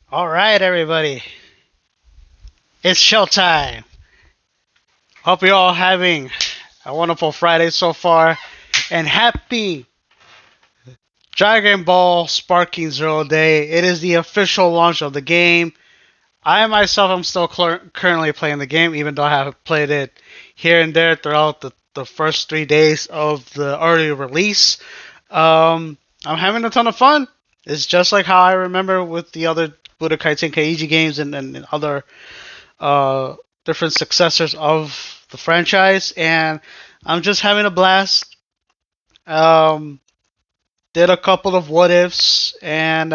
All right, everybody. It's showtime. Hope you're all having a wonderful Friday so far. And happy Dragon Ball Sparking Zero Day. It is the official launch of the game. I myself am still currently playing the game, even though I have played it here and there throughout the first 3 days of the early release. I'm having a ton of fun. It's just like how I remember with the other Budokai Tenkaichi games and other uh, different successors of the franchise, and I'm just having a blast. Um, did a couple of what ifs, and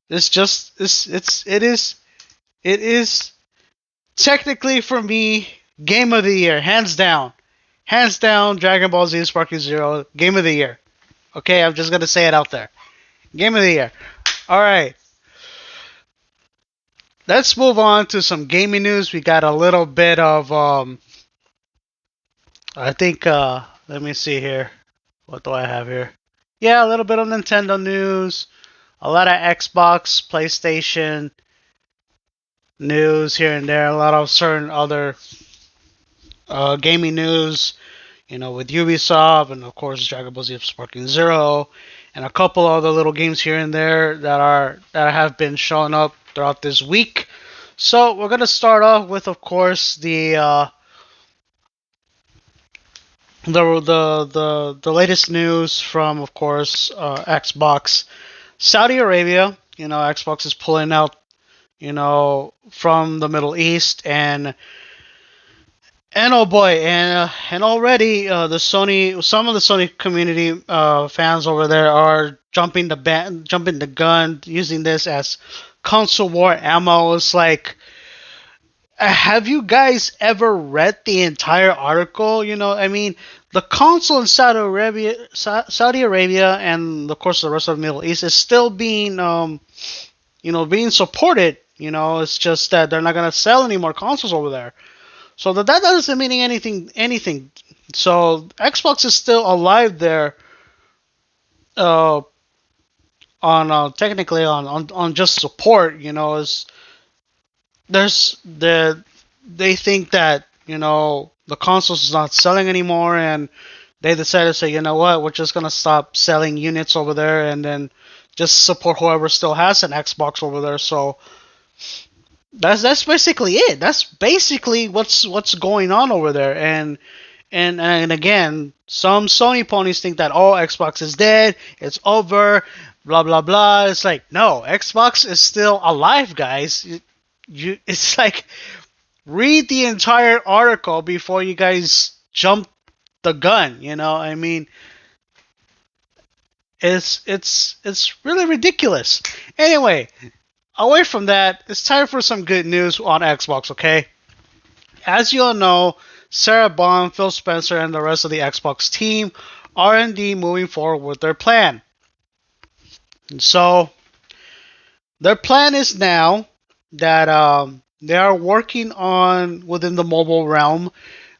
it's just it is technically for me game of the year, hands down. Dragon Ball Z Sparking Zero game of the year. Okay, I'm just gonna say it out there, game of the year. All right, let's move on to some gaming news. We got a little bit of I think let me see here. What do I have here? Yeah, a little bit of Nintendo news, a lot of Xbox, PlayStation news here and there, a lot of certain other gaming news, with Ubisoft and of course Dragon Ball Z Sparking Zero, and a couple other little games here and there that have been showing up throughout this week. So we're gonna start off with, of course, the latest news from, of course, Xbox. Saudi Arabia, Xbox is pulling out, from the Middle East, and oh boy, and already some of the Sony community fans over there are jumping the gun, using this as console war ammo. It's like, have you guys ever read the entire article? I mean, the console in Saudi Arabia, and of course the rest of the Middle East is still being, being supported. It's just that they're not gonna sell any more consoles over there. So that doesn't mean anything. So Xbox is still alive there, uh, on technically on just support. Is there's they think that the consoles is not selling anymore, and they decided to say, you know what, we're just gonna stop selling units over there, and then just support whoever still has an Xbox over there. So that's basically it. That's basically what's going on over there. And again, some Sony ponies think that, oh, Xbox is dead, it's over, blah blah blah. It's like, no, Xbox is still alive, guys. It's like, read the entire article before you guys jump the gun. I mean, it's really ridiculous. Anyway, away from that, it's time for some good news on Xbox. Okay, as you all know, Sarah Bond, Phil Spencer, and the rest of the Xbox team R&D moving forward with their plan. And so their plan is now that they are working on within the mobile realm.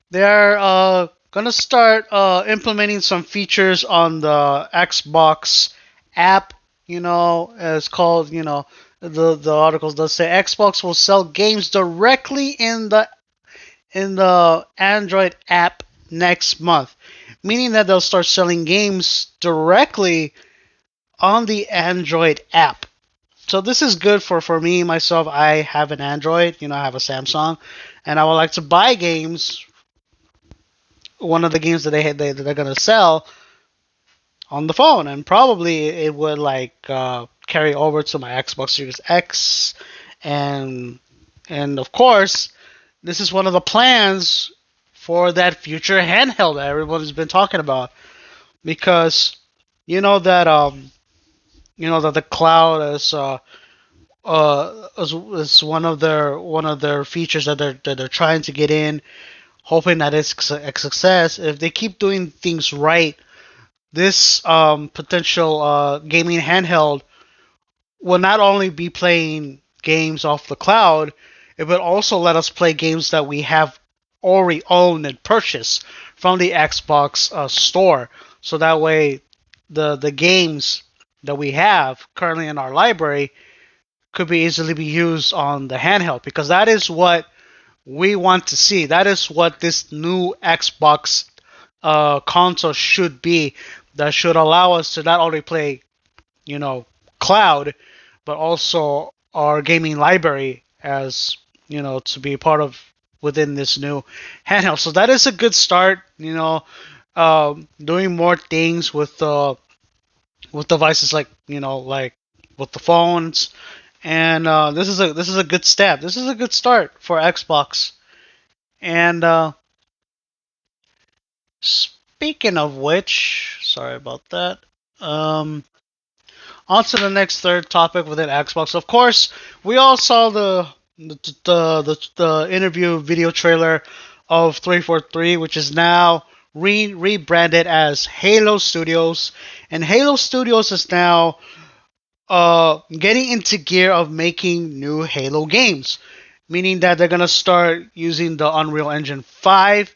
They're gonna start implementing some features on the Xbox app. It's called. The articles does say Xbox will sell games directly in the Android app next month, meaning that they'll start selling games directly on the Android app. So this is good for me myself. I have an Android, I have a Samsung, and I would like to buy games. One of the games that they're gonna sell on the phone, and probably it would like carry over to my Xbox Series X, and and of course this is one of the plans for that future handheld that everybody's been talking about, because you know that um that the cloud is one of their features that they're trying to get in, hoping that it's a success. If they keep doing things right, this potential gaming handheld will not only be playing games off the cloud, it will also let us play games that we have already owned and purchased from the Xbox store. So that way, the games that we have currently in our library could be easily be used on the handheld, because that is what we want to see. That is what this new Xbox console should be. That should allow us to not only play, you know, cloud, but also our gaming library as, to be part of within this new handheld. So that is a good start. Doing more things with devices like, like with the phones, and this is a good step. This is a good start for Xbox. And speaking of which, sorry about that. Um, On to the next third topic within Xbox. Of course, we all saw the interview video trailer of 343, which is now rebranded as Halo Studios, and Halo Studios is now getting into gear of making new Halo games, meaning that they're gonna start using the Unreal Engine 5,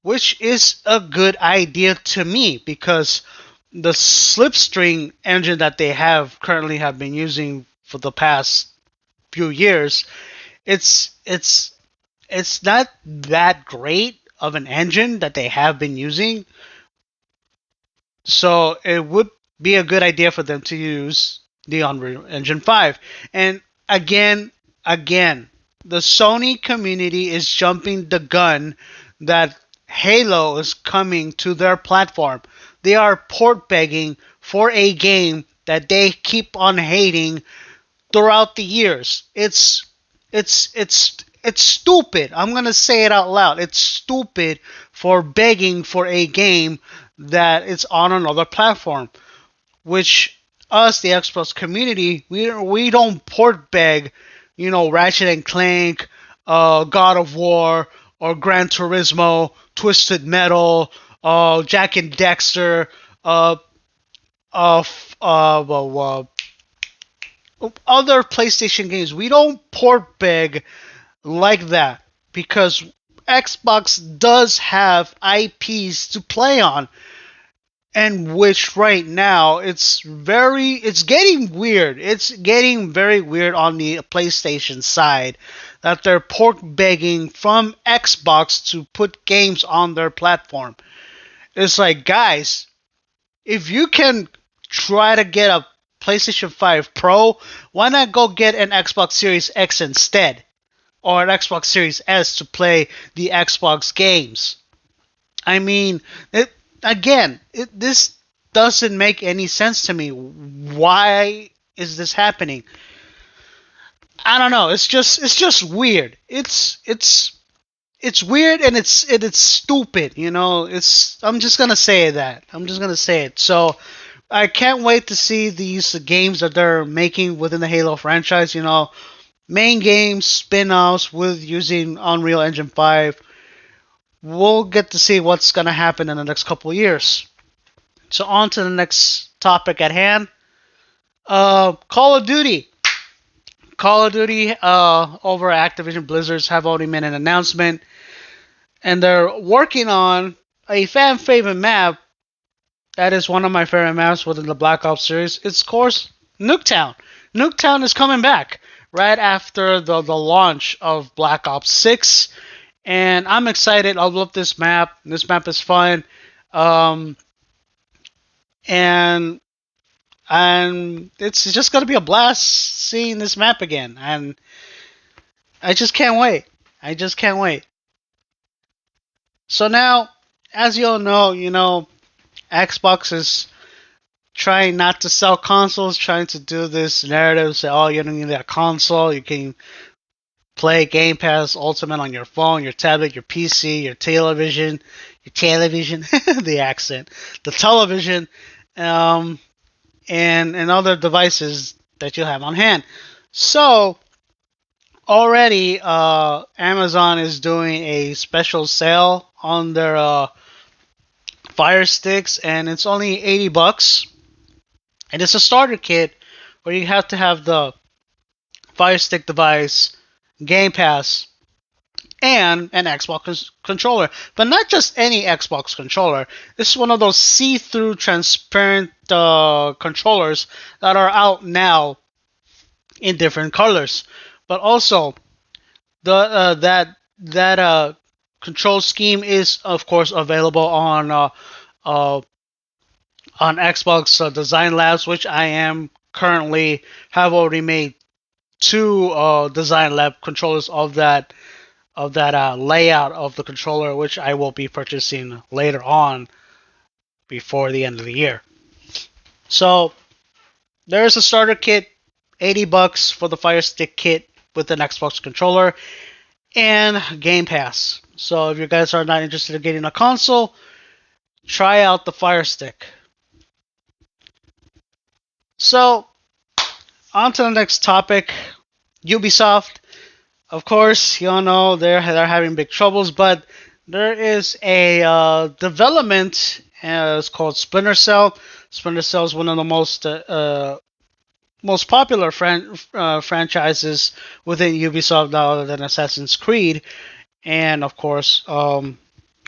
which is a good idea to me because the Slipstream engine that they have been using for the past few years, it's not that great of an engine that they have been using. So it would be a good idea for them to use the Unreal Engine 5. And again, the Sony community is jumping the gun that Halo is coming to their platform. They are port begging for a game that they keep on hating throughout the years. It's stupid. I'm gonna say it out loud. It's stupid for begging for a game that is on another platform. Which us, the Xbox community, we don't port beg, Ratchet and Clank, God of War, or Gran Turismo, Twisted Metal, Jack and Dexter, other PlayStation games. We don't port beg like that because Xbox does have IPs to play on, and which right now it's getting weird. It's getting very weird on the PlayStation side that they're port begging from Xbox to put games on their platform. It's like, guys, if you can try to get a PlayStation 5 Pro, why not go get an Xbox Series X instead? Or an Xbox Series S to play the Xbox games? I mean, this doesn't make any sense to me. Why is this happening? I don't know. It's just weird. It's weird, and it's stupid. I'm just gonna say that. I'm just gonna say it. So I can't wait to see these games that they're making within the Halo franchise. Main games, spin-offs with using Unreal Engine 5. We'll get to see what's gonna happen in the next couple of years. So on to the next topic at hand. Call of Duty. Call of Duty over at Activision Blizzards have already made an announcement, and they're working on a fan favorite map that is one of my favorite maps within the Black Ops series. It's, of course, Nuketown. Nuketown is coming back right after the launch of Black Ops 6, and I'm excited. I love this map. This map is fun, and it's just gonna be a blast seeing this map again, and I just can't wait. I just can't wait. So now, as you all know, Xbox is trying not to sell consoles, trying to do this narrative, say, oh, you don't need that console, you can play Game Pass Ultimate on your phone, your tablet, your PC, your television, the accent, the television, and other devices that you have on hand. So already, Amazon is doing a special sale on their Fire Sticks, and it's only $80, and it's a starter kit where you have to have the Fire Stick device, Game Pass, and an Xbox controller. But not just any Xbox controller. This is one of those see-through transparent controllers that are out now in different colors. But also the that control scheme is of course available uh, on Xbox Design Labs, which I am currently have already made two Design Lab controllers of that layout of the controller, which I will be purchasing later on before the end of the year. So there's a starter kit, $80 for the Fire Stick kit with an Xbox controller, and Game Pass. So if you guys are not interested in getting a console, try out the Fire Stick. So on to the next topic, Ubisoft. Of course, you all know they're having big troubles, but there is a development. It's called Splinter Cell. Splinter Cell is one of the most popular franchises within Ubisoft, other than Assassin's Creed, and of course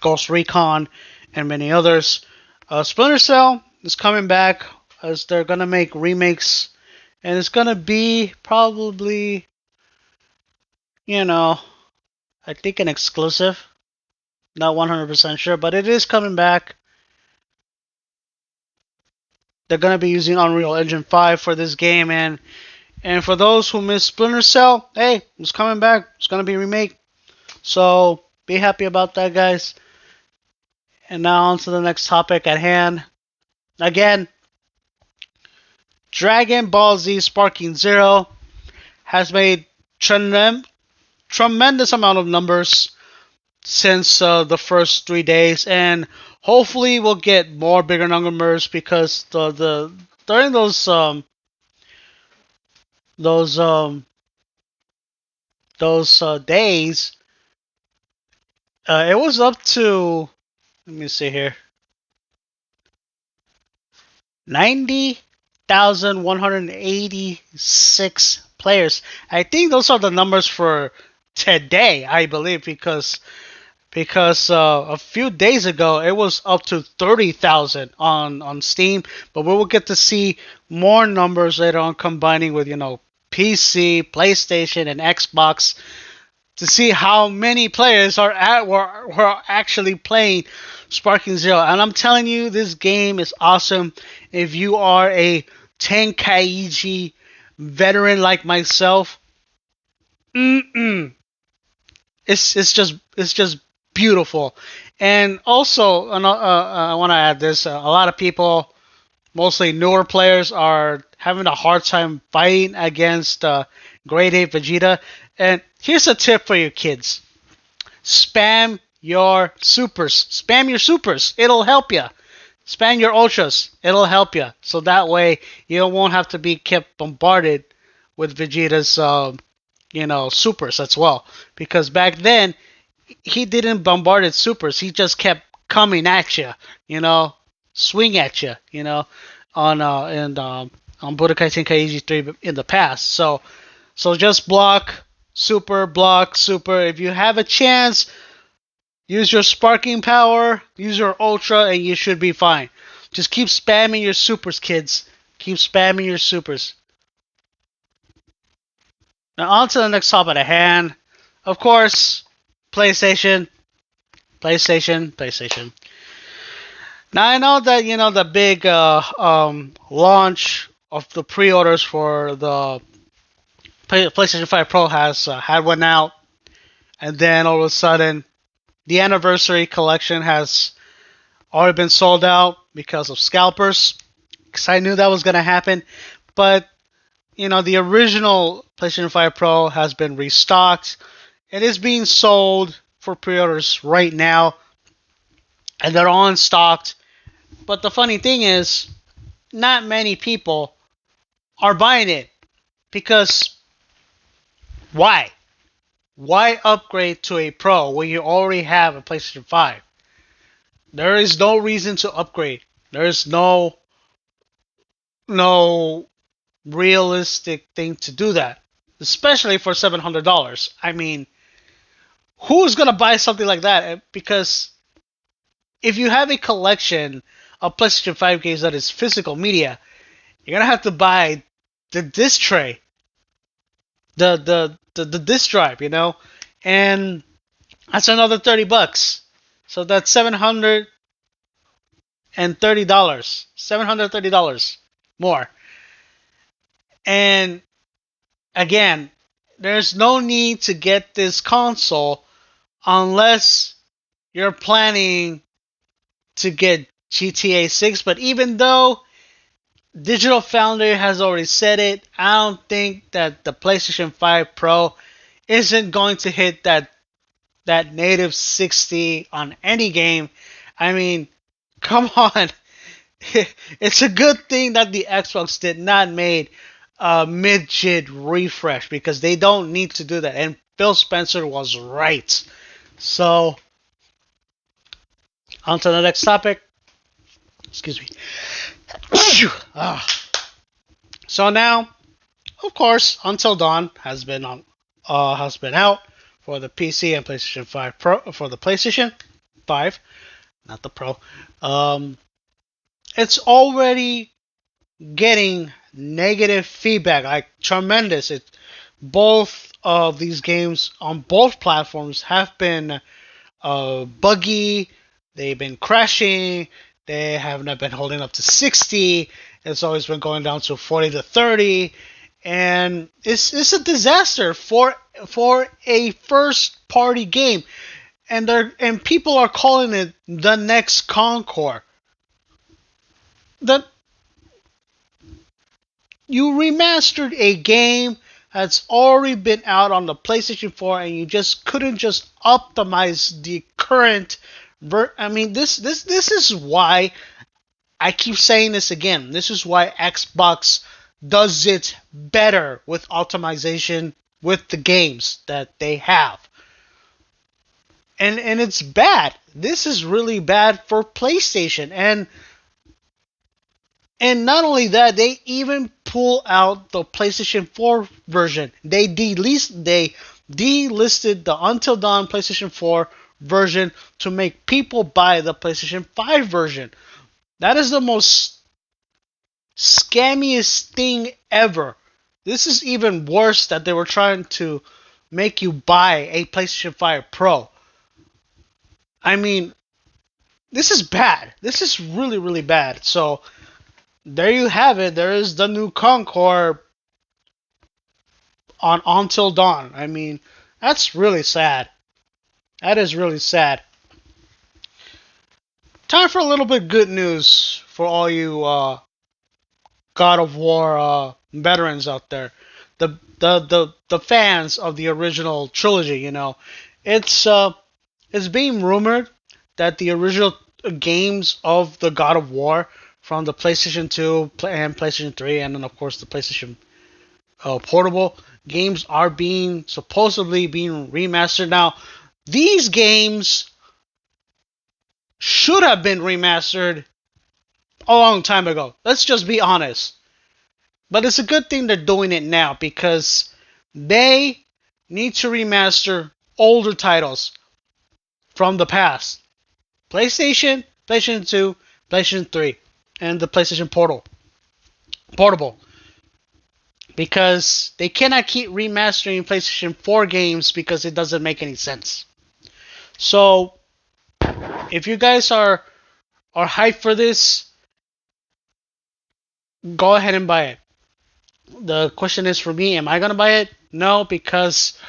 Ghost Recon and many others. Splinter Cell is coming back as they're gonna make remakes, and it's gonna be probably, you know, I think an exclusive. Not 100% sure, but it is coming back. They're gonna be using Unreal Engine 5 for this game, and for those who miss Splinter Cell, hey, it's coming back. It's gonna be remade. So be happy about that, guys. And now on to the next topic at hand. Again, Dragon Ball Z Sparking Zero has made tremendous amount of numbers since the first 3 days, and hopefully we'll get more bigger numbers because the during those days, it was up to, let me see here, 90,186 players. I think those are the numbers for today, I believe, because a few days ago it was up to 30,000 on Steam, but we will get to see more numbers later on, combining with PC, PlayStation, and Xbox, to see how many players were actually playing Sparking Zero. And I'm telling you, this game is awesome. If you are a Tenkaichi veteran like myself, it's just beautiful. And also, I want to add this: a lot of people, mostly newer players, are having a hard time fighting against Grade 8 Vegeta. And here's a tip for you kids: spam your supers. Spam your supers. It'll help you. Spam your ultras. It'll help you. So that way you won't have to be kept bombarded with Vegeta's supers as well. Because back then he didn't bombard his supers. He just kept coming at you. Swing at you. On Budokai Tenkaichi 3 in the past. So just block super. If you have a chance, use your sparking power, use your ultra, and you should be fine. Just keep spamming your supers, kids. Keep spamming your supers. Now on to the next topic at hand. Of course, PlayStation. Now I know that the big launch of the pre-orders for the PlayStation 5 Pro has had one out, and then all of a sudden the anniversary collection has already been sold out because of scalpers. Because I knew that was going to happen, but the original PlayStation 5 Pro has been restocked. It is being sold for pre-orders right now, and they're all stocked. But the funny thing is, not many people are buying it, because why? Why upgrade to a Pro when you already have a PlayStation 5? There is no reason to upgrade. There is no realistic thing to do that, especially for $700. I mean, who's gonna buy something like that? Because if you have a collection of PlayStation 5 games that is physical media, you're gonna have to buy the disc tray. the disk drive, and that's another $30. So that's $730. $730 more. And again, there's no need to get this console unless you're planning to get GTA 6. But even though Digital Foundry has already said it, I don't think that the PlayStation 5 Pro isn't going to hit that native 60 on any game. I mean, come on. It's a good thing that the Xbox did not make a mid-jit refresh because they don't need to do that. And Phil Spencer was right. So, on to the next topic. Excuse me. So now, of course, Until Dawn has been out for the PC and PlayStation 5 Pro for the PlayStation 5, not the Pro. It's already getting negative feedback, like tremendous. Both of these games on both platforms have been buggy. They've been crashing. They have not been holding up to 60. It's always been going down to 40 to 30, and it's a disaster for a first party game. And people are calling it the next Concord. That you remastered a game that's already been out on the PlayStation 4, and you just couldn't just optimize the current. I mean, this is why I keep saying this again. This is why Xbox does it better with optimization with the games that they have. And it's bad. This is really bad for PlayStation. And not only that, they even pull out the PlayStation 4 version. They delisted the Until Dawn PlayStation 4 version to make people buy the PlayStation 5 version. That is the most scammiest thing ever. This is even worse that they were trying to make you buy a PlayStation 5 Pro. I mean, this is bad. This is really, really bad. So, there you have it. There is the new Concord on Until Dawn. I mean, that's really sad. That is really sad. Time for a little bit good news for all you God of War veterans out there. The fans of the original trilogy, it's being rumored that the original games of the God of War from the PlayStation 2 and PlayStation 3, and then of course the PlayStation Portable games are supposedly being remastered. Now, these games should have been remastered a long time ago. Let's just be honest. But it's a good thing they're doing it now because they need to remaster older titles from the past. PlayStation, PlayStation 2, PlayStation 3, and the PlayStation Portable. Because they cannot keep remastering PlayStation 4 games because it doesn't make any sense. So, if you guys are hyped for this, go ahead and buy it. The question is for me, am I going to buy it? No, because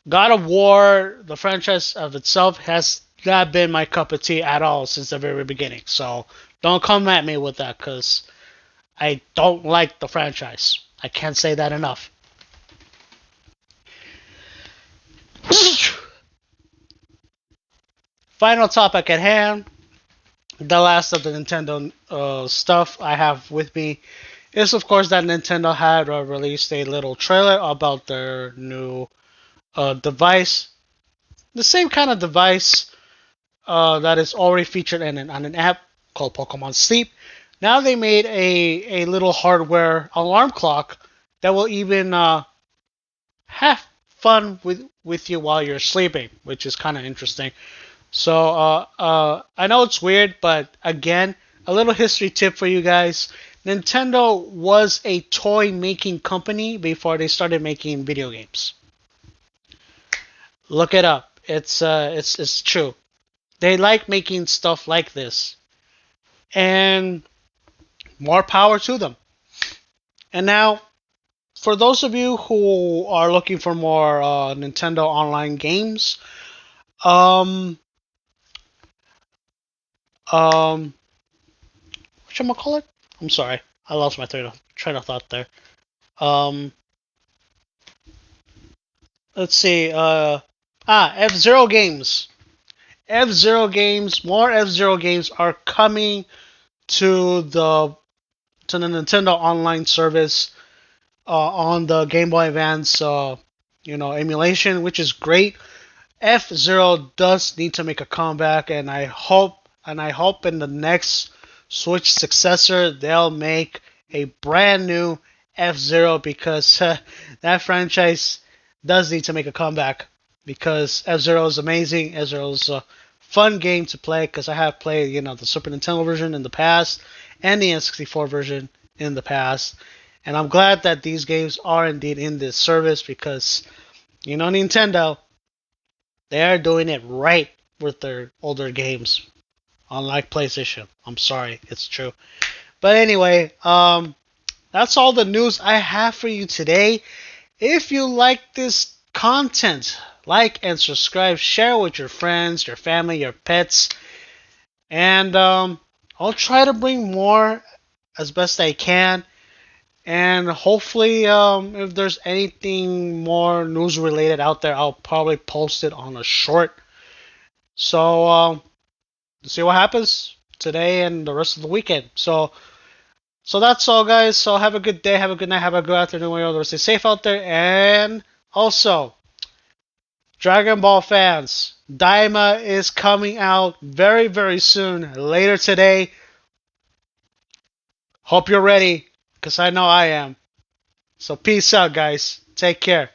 God of War, the franchise of itself, has not been my cup of tea at all since the very beginning. So don't come at me with that because I don't like the franchise. I can't say that enough. Final topic at hand. The last of the Nintendo stuff I have with me is, of course, that Nintendo had released a little trailer about their new device. The same kind of device that is already featured on an app called Pokemon Sleep. Now they made a little hardware alarm clock that will even have fun with you while you're sleeping, which is kind of interesting. So I know it's weird, but again, a little history tip for you guys. Nintendo was a toy making company before they started making video games. Look it up. It's true. They like making stuff like this, and more power to them. And now, for those of you who are looking for more Nintendo online games, um, um, what call it? I'm sorry, I lost my train of thought there. Um, let's see. F-Zero games. F-Zero games. More F-Zero games are coming to the Nintendo Online service on the Game Boy Advance, emulation, which is great. F-Zero does need to make a comeback, and I hope in the next Switch successor they'll make a brand new F-Zero, because that franchise does need to make a comeback, because F-Zero is amazing. F-Zero is a fun game to play, because I have played the Super Nintendo version in the past and the N64 version in the past, and I'm glad that these games are indeed in this service, because Nintendo, they are doing it right with their older games, unlike PlayStation. I'm sorry, it's true. But anyway, that's all the news I have for you today. If you like this content, like and subscribe, share with your friends, your family, your pets, and I'll try to bring more as best I can. And hopefully, if there's anything more news related out there, I'll probably post it on a short. So, see what happens today and the rest of the weekend. So that's all, guys. So have a good day, have a good night, have a good afternoon, whatever. Stay safe out there. And also, Dragon Ball fans, Daima is coming out very, very soon, later today. Hope you're ready, because I know I am. So peace out, guys. Take care.